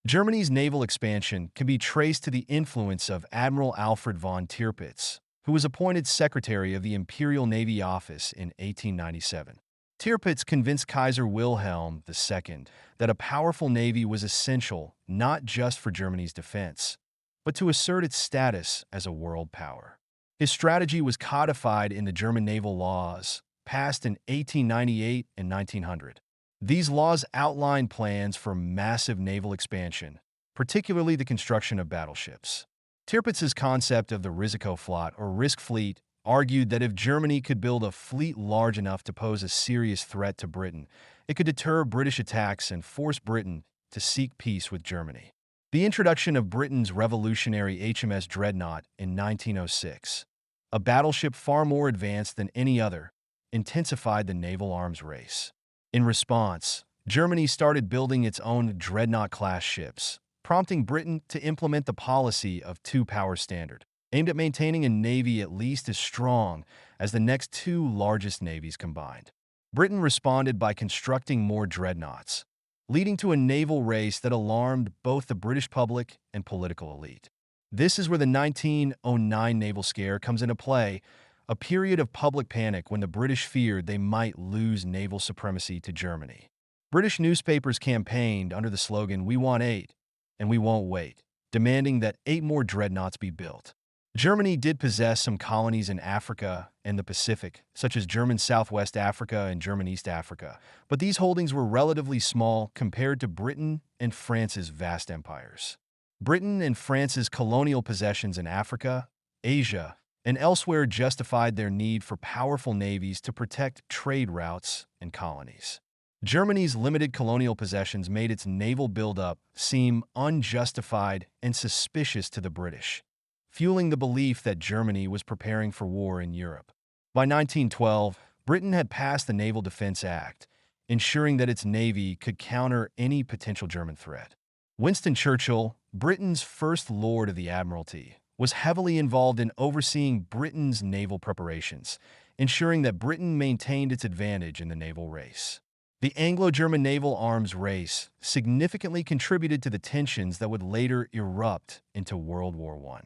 Germany's naval expansion can be traced to the influence of Admiral Alfred von Tirpitz, who was appointed Secretary of the Imperial Navy Office in 1897. Tirpitz convinced Kaiser Wilhelm II that a powerful navy was essential not just for Germany's defense, but to assert its status as a world power. His strategy was codified in the German Naval Laws, passed in 1898 and 1900. These laws outlined plans for massive naval expansion, particularly the construction of battleships. Tirpitz's concept of the Risikoflotte or risk fleet argued that if Germany could build a fleet large enough to pose a serious threat to Britain, it could deter British attacks and force Britain to seek peace with Germany. The introduction of Britain's revolutionary HMS Dreadnought in 1906, a battleship far more advanced than any other, intensified the naval arms race. In response, Germany started building its own dreadnought-class ships, prompting Britain to implement the policy of two-power standard, aimed at maintaining a navy at least as strong as the next two largest navies combined. Britain responded by constructing more dreadnoughts, leading to a naval race that alarmed both the British public and political elite. This is where the 1909 naval scare comes into play, a period of public panic when the British feared they might lose naval supremacy to Germany. British newspapers campaigned under the slogan, "We want 8, and we won't wait," demanding that 8 more dreadnoughts be built. Germany did possess some colonies in Africa and the Pacific, such as German Southwest Africa and German East Africa, but these holdings were relatively small compared to Britain and France's vast empires. Britain and France's colonial possessions in Africa, Asia, and elsewhere justified their need for powerful navies to protect trade routes and colonies. Germany's limited colonial possessions made its naval buildup seem unjustified and suspicious to the British, fueling the belief that Germany was preparing for war in Europe. By 1912, Britain had passed the Naval Defense Act, ensuring that its navy could counter any potential German threat. Winston Churchill, Britain's First Lord of the Admiralty, was heavily involved in overseeing Britain's naval preparations, ensuring that Britain maintained its advantage in the naval race. The Anglo-German naval arms race significantly contributed to the tensions that would later erupt into World War I.